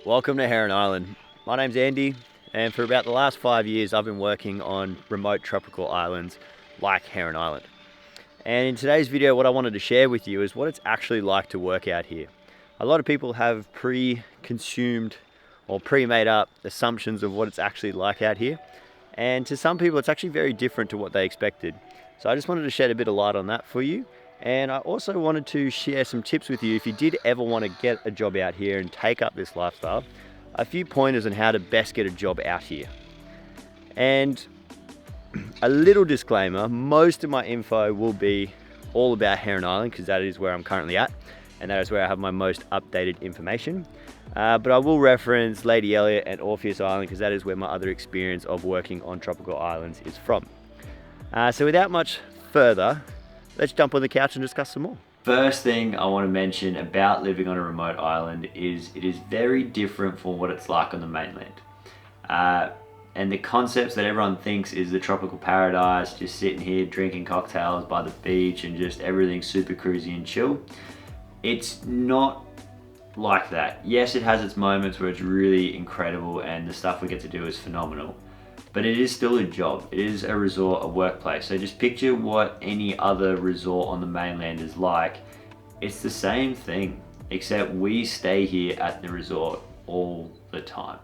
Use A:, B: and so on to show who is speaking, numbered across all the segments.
A: Welcome to Heron Island. My name's Andy, and for about the last 5 years I've been working on remote tropical islands like Heron Island. And in today's video, what I wanted to share with you is what it's actually like to work out here. A lot of people have pre-consumed or pre-made up assumptions of what it's actually like out here, and to some people it's actually very different to what they expected. So I just wanted to shed a bit of light on that for you. And I also wanted to share some tips with you if you did ever want to get a job out here and take up this lifestyle, a few pointers on how to best get a job out here. And a little disclaimer, most of my info will be all about Heron Island because that is where I'm currently at and that is where I have my most updated information. But I will reference Lady Elliot and Orpheus Island because that is where my other experience of working on tropical islands is from. So without much further, let's jump on the couch and discuss some more. First thing I want to mention about living on a remote island is it is very different from what it's like on the mainland. And the concepts that everyone thinks is the tropical paradise, just sitting here drinking cocktails by the beach and just everything super cruisy and chill, it's not like that. Yes, it has its moments where it's really incredible and the stuff we get to do is phenomenal. But it is still a job. It is a resort, a workplace. So just picture what any other resort on the mainland is like. It's the same thing, except we stay here at the resort all the time.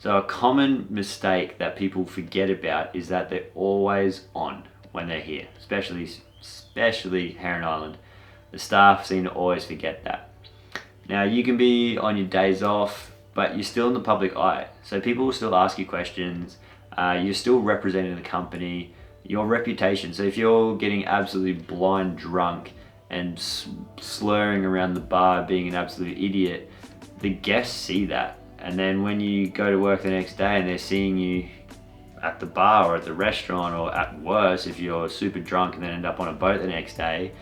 A: So a common mistake that people forget about is that they're always on when they're here, especially Heron Island. The staff seem to always forget that. Now you can be on your days off, but you're still in the public eye. So people will still ask you questions. You're still representing the company, your reputation. So if you're getting absolutely blind drunk and slurring around the bar, being an absolute idiot, the guests see that. And then when you go to work the next day and they're seeing you at the bar or at the restaurant, or at worst, if you're super drunk and then end up on a boat the next day,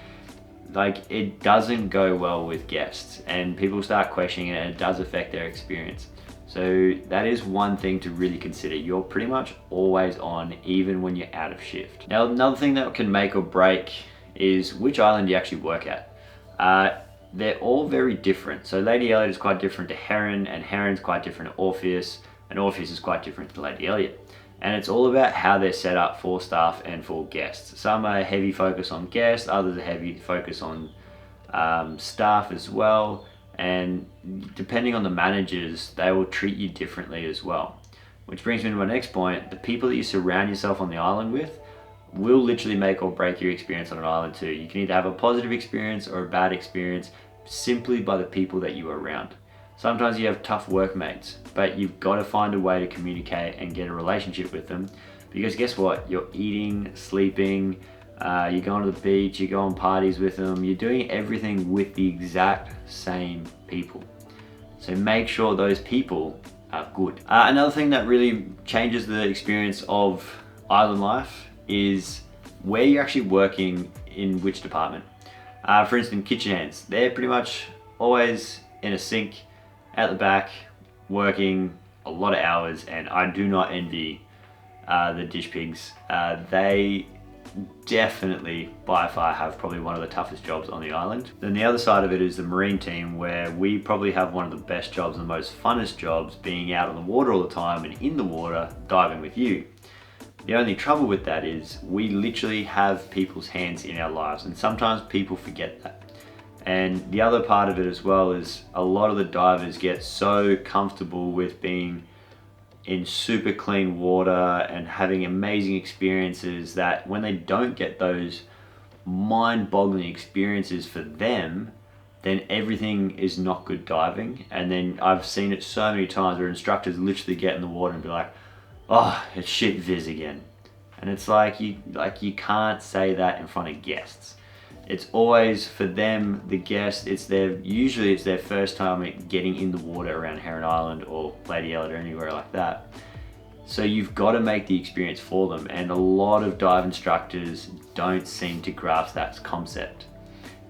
A: like, it doesn't go well with guests and people start questioning it, and it does affect their experience. So that is one thing to really consider. You're pretty much always on, even when you're out of shift. Now, another thing that can make or break is which island you actually work at. They're all very different. So Lady Elliot is quite different to Heron, and Heron's quite different to Orpheus, and Orpheus is quite different to Lady Elliot. And it's all about how they're set up for staff and for guests. Some are heavy focus on guests, others are heavy focus on staff as well. And depending on the managers, they will treat you differently as well. Which brings me to my next point. The people that you surround yourself on the island with will literally make or break your experience on an island too. You can either have a positive experience or a bad experience simply by the people that you are around. Sometimes you have tough workmates, but you've got to find a way to communicate and get a relationship with them, because guess what? You're eating, sleeping, you're going to the beach, you go on parties with them, you're doing everything with the exact same people. So make sure those people are good. Another thing that really changes the experience of island life is where you're actually working in which department. For instance, kitchen hands, they're pretty much always in a sink at the back, working a lot of hours, and I do not envy the dish pigs. They definitely by far have probably one of the toughest jobs on the island. Then the other side of it is the marine team, where we probably have one of the best jobs and the most funnest jobs, being out on the water all the time and in the water diving with you. The only trouble with that is we literally have people's hands in our lives, and sometimes people forget that. And the other part of it as well is a lot of the divers get so comfortable with being in super clean water and having amazing experiences that when they don't get those mind-boggling experiences for them, then everything is not good diving. And then I've seen it so many times where instructors literally get in the water and be like, oh, it's shit viz again. And it's like you can't say that in front of guests. It's always for them, the guest, usually it's their first time getting in the water around Heron Island or Lady Elliot or anywhere like that. So you've got to make the experience for them, and a lot of dive instructors don't seem to grasp that concept.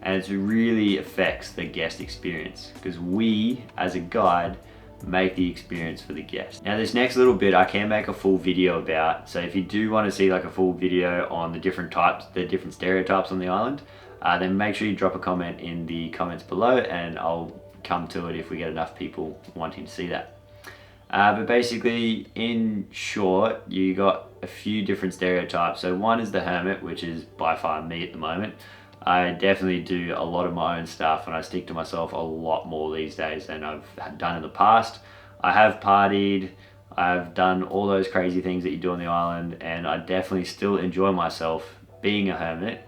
A: And it really affects the guest experience, because we, as a guide, make the experience for the guest. Now this next little bit I can make a full video about, so if you do want to see like a full video on the different types, the different stereotypes on the island, then make sure you drop a comment in the comments below and I'll come to it if we get enough people wanting to see that. But basically, in short, you got a few different stereotypes. So one is the hermit, which is by far me at the moment. I definitely do a lot of my own stuff, and I stick to myself a lot more these days than I've done in the past. I have partied, I've done all those crazy things that you do on the island, and I definitely still enjoy myself being a hermit.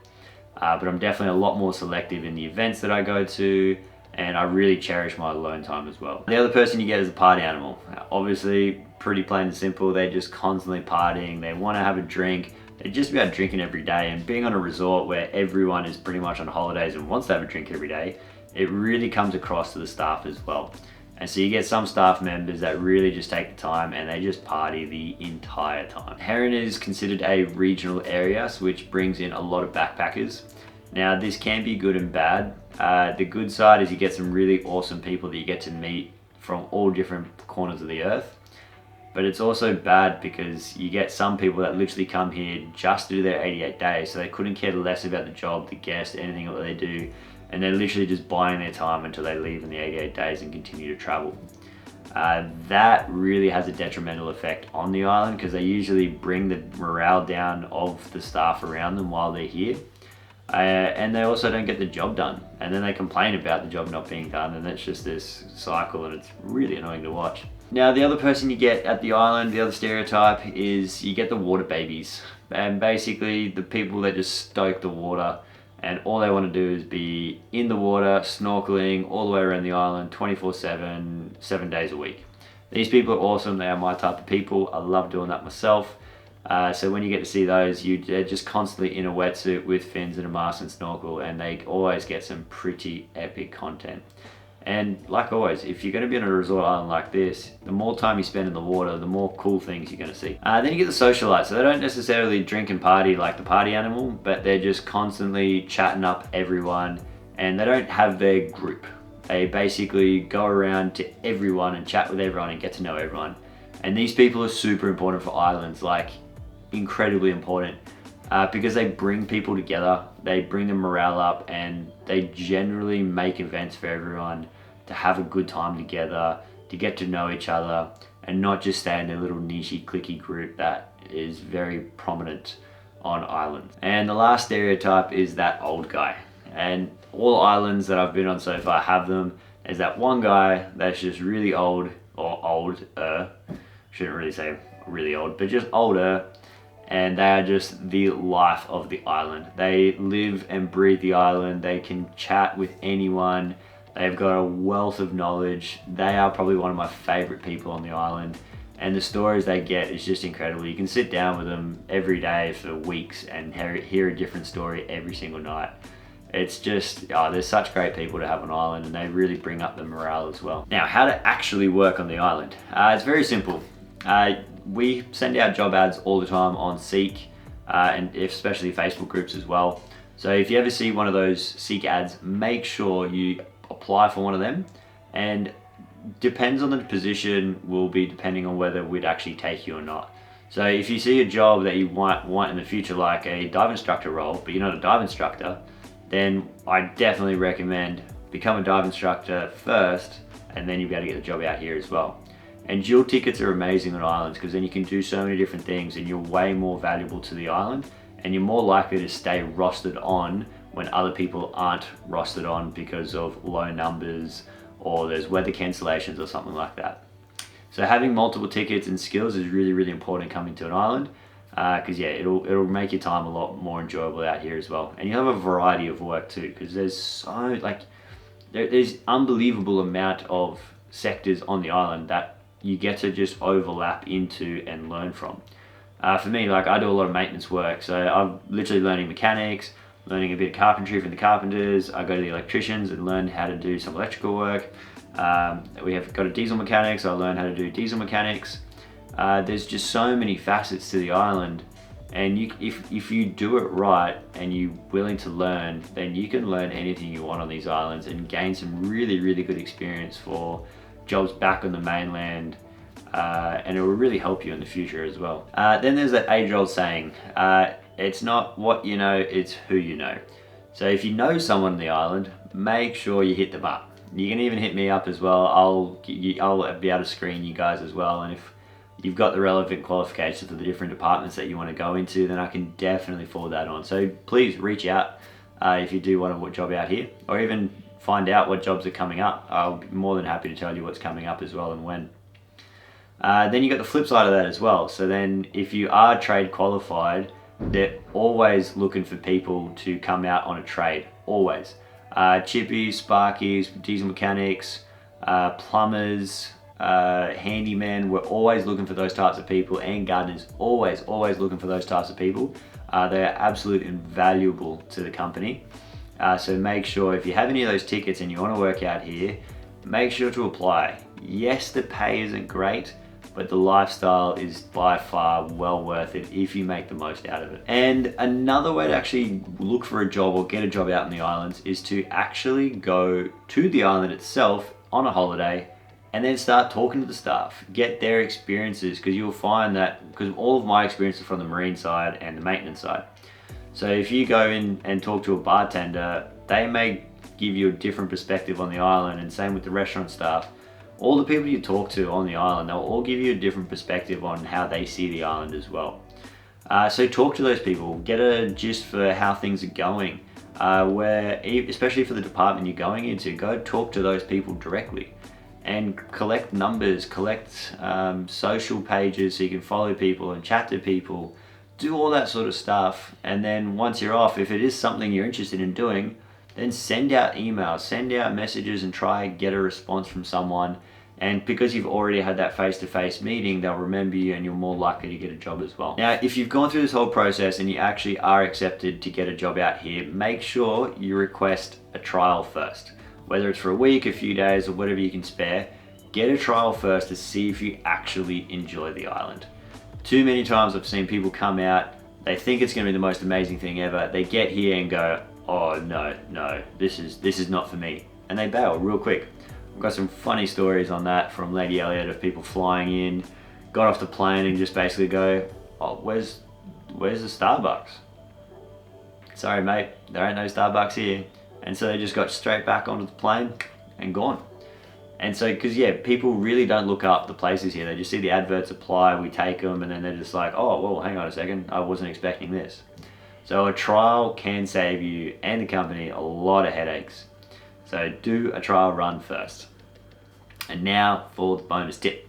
A: But I'm definitely a lot more selective in the events that I go to, and I really cherish my alone time as well. The other person you get is a party animal. Obviously, pretty plain and simple, they're just constantly partying, they want to have a drink, they're just about drinking every day, and being on a resort where everyone is pretty much on holidays and wants to have a drink every day, it really comes across to the staff as well. And so you get some staff members that really just take the time and they just party the entire time. Heron is considered a regional area, which brings in a lot of backpackers. Now this can be good and bad. The good side is you get some really awesome people that you get to meet from all different corners of the earth. But it's also bad because you get some people that literally come here just to do their 88 days, so they couldn't care less about the job, the guest, anything that they do, and they're literally just buying their time until they leave in the 88 days and continue to travel. That really has a detrimental effect on the island because they usually bring the morale down of the staff around them while they're here. And they also don't get the job done, and then they complain about the job not being done, and it's just this cycle, and it's really annoying to watch. Now the other person you get at the island, the other stereotype, is you get the water babies, and basically the people that just stoke the water, and all they want to do is be in the water, snorkeling all the way around the island 24/7, 7 days a week. These people are awesome, they are my type of people, I love doing that myself. So when you get to see those, they're just constantly in a wetsuit with fins and a mask and snorkel, and they always get some pretty epic content. And like always, if you're going to be on a resort island like this, the more time you spend in the water, the more cool things you're going to see. Then you get the socialites. So they don't necessarily drink and party like the party animal, but they're just constantly chatting up everyone, and they don't have their group. They basically go around to everyone and chat with everyone and get to know everyone. And these people are super important for islands, like incredibly important, because they bring people together, they bring the morale up, and they generally make events for everyone to have a good time together, to get to know each other, and not just stay in their little niche cliquey group that is very prominent on islands. And the last stereotype is that old guy. And all islands that I've been on so far have them. There's that one guy that's just really old, or older, shouldn't really say really old, but just older, and they are just the life of the island. They live and breathe the island, they can chat with anyone, they've got a wealth of knowledge. They are probably one of my favorite people on the island, and the stories they get is just incredible. You can sit down with them every day for weeks and hear a different story every single night. It's just, there's such great people to have on island, and they really bring up the morale as well. Now, how to actually work on the island. It's very simple. We send out job ads all the time on Seek, and especially Facebook groups as well. So if you ever see one of those Seek ads, make sure you apply for one of them, and depends on the position, will be depending on whether we'd actually take you or not. So if you see a job that you want in the future, like a dive instructor role, but you're not a dive instructor, then I definitely recommend become a dive instructor first, and then you'll be able to get the job out here as well. And dual tickets are amazing on islands because then you can do so many different things, and you're way more valuable to the island, and you're more likely to stay rostered on when other people aren't rostered on because of low numbers, or there's weather cancellations or something like that. So having multiple tickets and skills is really, really important coming to an island, because yeah, it'll make your time a lot more enjoyable out here as well. And you have a variety of work too, because there's there's unbelievable amount of sectors on the island that you get to just overlap into and learn from. For me, like, I do a lot of maintenance work, so I'm literally learning mechanics, learning a bit of carpentry from the carpenters. I go to the electricians and learn how to do some electrical work. We have got a diesel mechanic, so I learn how to do diesel mechanics. There's just so many facets to the island, and if you do it right and you're willing to learn, then you can learn anything you want on these islands and gain some really, really good experience for jobs back on the mainland, and it will really help you in the future as well. Then there's that age-old saying, it's not what you know, it's who you know. So if you know someone on the island, make sure you hit them up. You can even hit me up as well. I'll be able to screen you guys as well, and if you've got the relevant qualifications for the different departments that you want to go into, then I can definitely forward that on. So please reach out if you do want a job out here, or even find out what jobs are coming up. I'll be more than happy to tell you what's coming up as well and when. Then you got the flip side of that as well. So then if you are trade qualified, they're always looking for people to come out on a trade, always. Chippies, sparkies, diesel mechanics, plumbers, handymen, we're always looking for those types of people, and gardeners, always looking for those types of people. They're absolutely invaluable to the company. So make sure if you have any of those tickets and you want to work out here, make sure to apply. Yes, the pay isn't great, but the lifestyle is by far well worth it if you make the most out of it. And another way to actually look for a job or get a job out in the islands is to actually go to the island itself on a holiday and then start talking to the staff, get their experiences, because you'll find that, because all of my experiences from the marine side and the maintenance side. So if you go in and talk to a bartender, they may give you a different perspective on the island, and same with the restaurant staff. All the people you talk to on the island, they'll all give you a different perspective on how they see the island as well. So talk to those people, get a gist for how things are going, especially for the department you're going into, go talk to those people directly and collect numbers, collect social pages so you can follow people and chat to people, do all that sort of stuff. And then once you're off, if it is something you're interested in doing, then send out emails, send out messages and try and get a response from someone. And because you've already had that face-to-face meeting, they'll remember you and you're more likely to get a job as well. Now, if you've gone through this whole process and you actually are accepted to get a job out here, make sure you request a trial first. Whether it's for a week, a few days, or whatever you can spare, get a trial first to see if you actually enjoy the island. Too many times I've seen people come out, they think it's gonna be the most amazing thing ever, they get here and go, oh no, this is not for me. And they bail real quick. I've got some funny stories on that from Lady Elliot of people flying in, got off the plane and just basically go, oh, where's the Starbucks? Sorry mate, there ain't no Starbucks here. And so they just got straight back onto the plane and gone. And so, because yeah, people really don't look up the places here. They just see the adverts apply, we take them, and then they're just like, oh, well, hang on a second, I wasn't expecting this. So a trial can save you and the company a lot of headaches. So do a trial run first. And now for the bonus tip.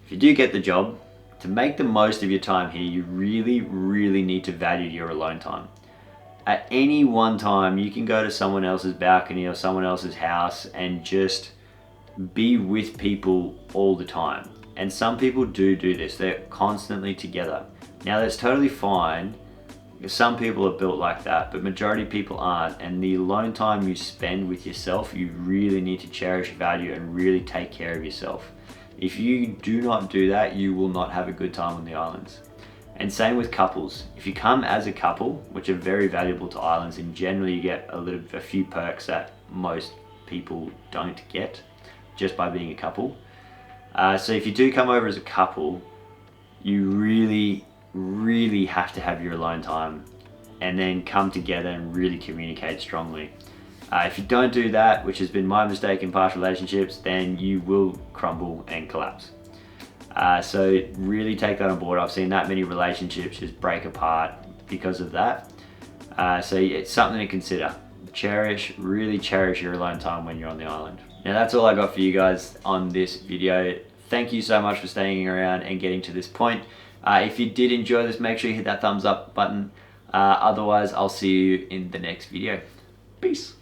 A: If you do get the job, to make the most of your time here, you really need to value your alone time. At any one time, you can go to someone else's balcony or someone else's house and just be with people all the time. And some people do this, they're constantly together. Now that's totally fine. Some people are built like that, but majority of people aren't. And the alone time you spend with yourself, you really need to cherish, value, and really take care of yourself. If you do not do that, you will not have a good time on the islands. And same with couples. If you come as a couple, which are very valuable to islands, and generally you get a few perks that most people don't get just by being a couple. So if you do come over as a couple, you really have to have your alone time and then come together and really communicate strongly. If you don't do that, which has been my mistake in past relationships, then you will crumble and collapse. So really take that on board. I've seen that many relationships just break apart because of that. So it's something to consider. Really cherish your alone time when you're on the island. Now that's all I got for you guys on this video. Thank you so much for staying around and getting to this point. If you did enjoy this, make sure you hit that thumbs up button. Otherwise, I'll see you in the next video. Peace.